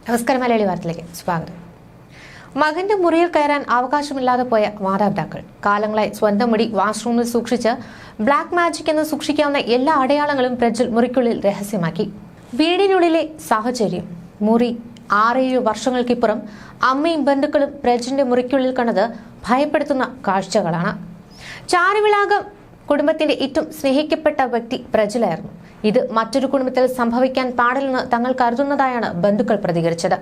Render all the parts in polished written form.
നമസ്കാരം. മലയാളി വാർത്തയിലേക്ക് സ്വാഗതം. മകന്റെ മുറിയിൽ കയറാൻ അവകാശമില്ലാതെ പോയ മാതാപിതാക്കൾ കാലങ്ങളായി സ്വന്തം മുടി വാഷ്റൂമിൽ സൂക്ഷിച്ച് ബ്ലാക്ക് മാജിക് എന്ന് സൂക്ഷിക്കാവുന്ന എല്ലാ അടയാളങ്ങളും പ്രജ്വൽ മുറിക്കുള്ളിൽ രഹസ്യമാക്കി. വീടിനുള്ളിലെ സാഹചര്യം മുറി 6-7 വർഷങ്ങൾക്കിപ്പുറം അമ്മയും ബന്ധുക്കളും പ്രജ്വലിന്റെ മുറിക്കുള്ളിൽ കണ്ടത് ഭയപ്പെടുത്തുന്ന കാഴ്ചകളാണ്. ചാരുവിളാകം കുടുംബത്തിന്റെ ഏറ്റവും സ്നേഹിക്കപ്പെട്ട വ്യക്തി പ്രജ്വലായിരുന്നു. ഇത് മറ്റൊരു കുടുംബത്തിൽ സംഭവിക്കാൻ പാടില്ലെന്ന് തങ്ങൾ കരുതുന്നതായാണ് ബന്ധുക്കൾ പ്രതികരിച്ചത്.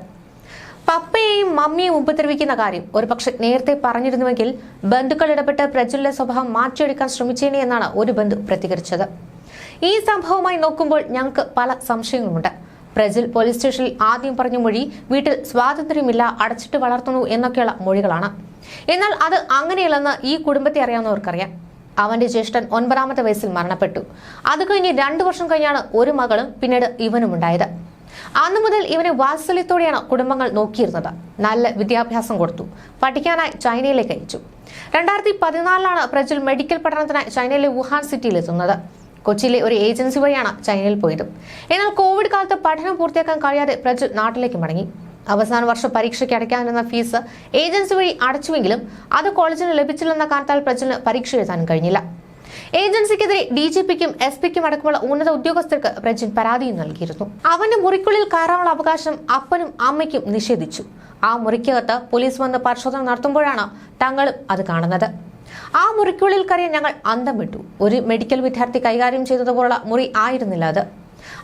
പപ്പയെയും മമ്മിയെയും ഉപദ്രവിക്കുന്ന കാര്യം ഒരുപക്ഷെ നേരത്തെ പറഞ്ഞിരുന്നുവെങ്കിൽ ബന്ധുക്കൾ ഇടപെട്ട് പ്രജ്വലിന്റെ സ്വഭാവം മാറ്റിയെടുക്കാൻ ശ്രമിച്ചേനെ എന്നാണ് ഒരു ബന്ധു പ്രതികരിച്ചത്. ഈ സംഭവമായി നോക്കുമ്പോൾ ഞങ്ങൾക്ക് പല സംശയങ്ങളുമുണ്ട്. പ്രജ്വൽ പോലീസ് സ്റ്റേഷനിൽ ആദ്യം പറഞ്ഞ മൊഴി വീട്ടിൽ സ്വാതന്ത്ര്യമില്ല, അടച്ചിട്ട് വളർത്തുന്നു എന്നൊക്കെയുള്ള മൊഴികളാണ്. എന്നാൽ അത് അങ്ങനെയല്ലെന്ന് ഈ കുടുംബത്തെ അറിയാവുന്നവർക്കറിയാം. അവന്റെ ജ്യേഷ്ഠൻ 9ാമത്തെ വയസ്സിൽ മരണപ്പെട്ടു. അത് കഴിഞ്ഞ് 2 വർഷം കഴിഞ്ഞാണ് ഒരു മകളും പിന്നീട് ഇവനും ഉണ്ടായത്. അന്നു മുതൽ ഇവനെ വാത്സല്യത്തോടെയാണ് കുടുംബങ്ങൾ നോക്കിയിരുന്നത്. നല്ല വിദ്യാഭ്യാസം കൊടുത്തു. പഠിക്കാനായി ചൈനയിലേക്ക് അയച്ചു. 2014 പ്രജ്വൽ മെഡിക്കൽ പഠനത്തിനായി ചൈനയിലെ വുഹാൻ സിറ്റിയിൽ എത്തുന്നത്. കൊച്ചിയിലെ ഒരു ഏജൻസി വഴിയാണ് ചൈനയിൽ പോയത്. എന്നാൽ കോവിഡ് കാലത്ത് പഠനം പൂർത്തിയാക്കാൻ കഴിയാതെ പ്രജ്വൽ നാട്ടിലേക്ക് മടങ്ങി. അവസാന വർഷ പരീക്ഷയ്ക്ക് അടയ്ക്കാനിരുന്ന ഫീസ് ഏജൻസി വഴി അടച്ചുവെങ്കിലും അത് കോളേജിന് ലഭിച്ചില്ലെന്ന കാരണത്താൽ പ്രജ്വലിന് പരീക്ഷ എഴുതാൻ കഴിഞ്ഞില്ല. ഏജൻസിക്കെതിരെ DGPക്കും SP-ക്കും അടക്കമുള്ള ഉന്നത ഉദ്യോഗസ്ഥർക്ക് പ്രജ്വൽ പരാതിയും നൽകിയിരുന്നു. അവന്റെ മുറിക്കുള്ളിൽ കയറാനുള്ള അവകാശം അപ്പനും അമ്മയ്ക്കും നിഷേധിച്ചു. ആ മുറിക്കകത്ത് പോലീസ് വന്ന് പരിശോധന നടത്തുമ്പോഴാണ് തങ്ങളും അത് കാണുന്നത്. ആ മുറിക്കുള്ളിൽ കയറിയ ഞങ്ങൾ അന്തം വിട്ടു. ഒരു മെഡിക്കൽ വിദ്യാർത്ഥി കൈകാര്യം ചെയ്തതുപോലുള്ള മുറി ആയിരുന്നില്ല അത്.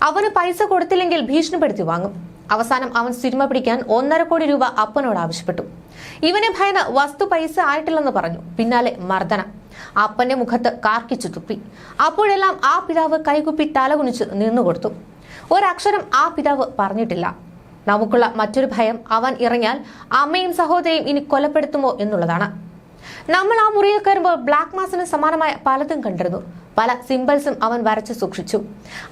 അവന് പൈസ കൊടുത്തില്ലെങ്കിൽ ഭീഷണിപ്പെടുത്തി വാങ്ങും. അവസാനം അവൻ സിനിമ പിടിക്കാൻ 1.5 കോടി രൂപ അപ്പനോട് ആവശ്യപ്പെട്ടു. ഇവനെ ഭയന്ന് വസ്തു പൈസ ആയിട്ടില്ലെന്ന് പറഞ്ഞു. പിന്നാലെ മർദ്ദനം. അപ്പന്റെ മുഖത്ത് കാർക്കിച്ചു തുപ്പി. അപ്പോഴെല്ലാം ആ പിതാവ് കൈകുപ്പി തലകുനിച്ച് നിന്നുകൊടുത്തു. ഒരക്ഷരം ആ പിതാവ് പറഞ്ഞിട്ടില്ല. നമുക്കുള്ള മറ്റൊരു ഭയം അവൻ ഇറങ്ങിയാൽ അമ്മയും സഹോദരിയും ഇനി കൊലപ്പെടുത്തുമോ എന്നുള്ളതാണ്. നമ്മൾ ആ മുറിയിൽ കയറുമ്പോൾ ബ്ലാക്ക് മാസിന് സമാനമായ പലതും കണ്ടിരുന്നു. പല സിംബൽസും അവൻ വരച്ചു സൂക്ഷിച്ചു.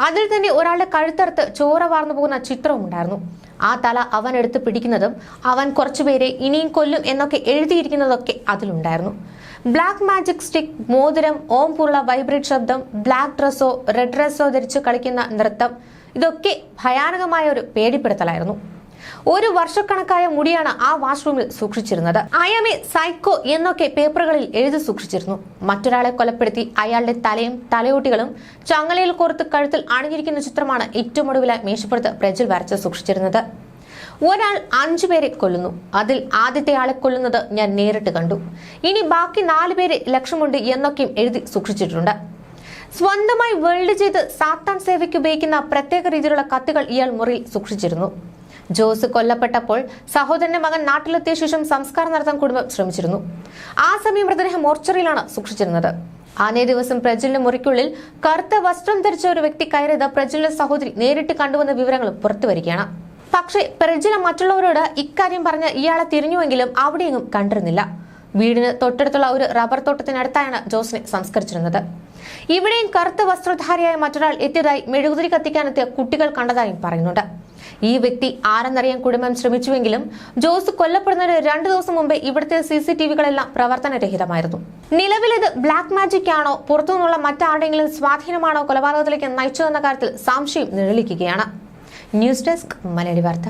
അതിൽ തന്നെ ഒരാളുടെ കഴുത്തറുത്ത് ചോര വാർന്നു പോകുന്ന ചിത്രവും ഉണ്ടായിരുന്നു. ആ തല അവൻ എടുത്ത് പിടിക്കുന്നതും അവൻ കുറച്ചുപേരെ ഇനിയും കൊല്ലും എന്നൊക്കെ എഴുതിയിരിക്കുന്നതൊക്കെ അതിലുണ്ടായിരുന്നു. ബ്ലാക്ക് മാജിക് സ്റ്റിക്ക്, മോതിരം, ഓം പൂർള്ള വൈബ്രേറ്റ് ശബ്ദം, ബ്ലാക്ക് ഡ്രസ്സോ റെഡ് ഡ്രസ്സോ ധരിച്ച് കളിക്കുന്ന നൃത്തം, ഇതൊക്കെ ഭയാനകമായ ഒരു പേടിപ്പെടുത്തലായിരുന്നു. 1 വർഷക്കണക്കായ മുടിയാണ് ആ വാഷ്റൂമിൽ സൂക്ഷിച്ചിരുന്നത്. ഐ ആം എ സൈക്കോ എന്നൊക്കെ പേപ്പറുകളിൽ എഴുതി സൂക്ഷിച്ചിരുന്നു. മറ്റൊരാളെ കൊലപ്പെടുത്തി അയാളുടെ തലയും തലയോട്ടികളും ചങ്ങലയിൽ കോർത്ത് കഴുത്തിൽ അണിഞ്ഞിരിക്കുന്ന ചിത്രമാണ് ഏറ്റവും ഒടുവിലായി മേശപ്പുറത്ത് പ്രജ്വൽ വരച്ച് സൂക്ഷിച്ചിരുന്നത്. ഒരാൾ 5 പേരെ കൊല്ലുന്നു. അതിൽ ആദ്യത്തെ ആളെ കൊല്ലുന്നത് ഞാൻ നേരിട്ട് കണ്ടു. ഇനി ബാക്കി 4 പേരെ ലക്ഷ്യമുണ്ട് എന്നൊക്കെയും എഴുതി സൂക്ഷിച്ചിട്ടുണ്ട്. സ്വന്തമായി വെൽഡ് ചെയ്ത് സാത്താൻ സേവയ്ക്ക് ഉപയോഗിക്കുന്ന പ്രത്യേക രീതിയിലുള്ള കത്തുകൾ ഇയാൾ മുറിയിൽ സൂക്ഷിച്ചിരുന്നു. ജോസ് കൊല്ലപ്പെട്ടപ്പോൾ സഹോദരന്റെ മകൻ നാട്ടിലെത്തിയ ശേഷം സംസ്കാരം നടത്താൻ കുടുംബം ശ്രമിച്ചിരുന്നു. ആ സമയം മൃതദേഹം മോർച്ചറിയിലാണ് സൂക്ഷിച്ചിരുന്നത്. അന്നേ ദിവസം പ്രജ്വലിന്റെ മുറിക്കുള്ളിൽ കറുത്ത വസ്ത്രം ധരിച്ച ഒരു വ്യക്തി കയറിയത് പ്രജ്വലിന്റെ സഹോദരി നേരിട്ട് കണ്ടുവന്ന വിവരങ്ങളും പുറത്തുവരികയാണ്. പക്ഷേ പ്രജ്വല മറ്റുള്ളവരോട് ഇക്കാര്യം പറഞ്ഞ് ഇയാളെ തിരിഞ്ഞുവെങ്കിലും അവിടെയെങ്ങും കണ്ടിരുന്നില്ല. വീടിന് തൊട്ടടുത്തുള്ള ഒരു റബ്ബർ തോട്ടത്തിനടുത്തായാണ് ജോസിനെ സംസ്കരിച്ചിരുന്നത്. ഇവിടെയും കറുത്ത വസ്ത്രധാരിയായ മറ്റൊരാൾ എത്തിയതായി മെഴുകുതിരി കത്തിക്കാനെത്തിയ കുട്ടികൾ കണ്ടതായും പറയുന്നുണ്ട്. ഈ വ്യക്തി ആരെന്നറിയാൻ കുടുംബം ശ്രമിച്ചുവെങ്കിലും ജോസ് കൊല്ലപ്പെടുന്നതിന് 2 ദിവസം മുമ്പേ ഇവിടുത്തെ CCTVകളെല്ലാം പ്രവർത്തനരഹിതമായിരുന്നു. നിലവിലിത് ബ്ലാക്ക് മാജിക് ആണോ പുറത്തുനിന്നുള്ള മറ്റാരുടെയെങ്കിലും സ്വാധീനമാണോ കൊലപാതകത്തിലേക്ക് നയിച്ചതെന്ന കാര്യത്തിൽ സംശയം നിഴലിക്കുകയാണ്. ന്യൂസ് ഡെസ്ക് മലയാളി വാർത്ത.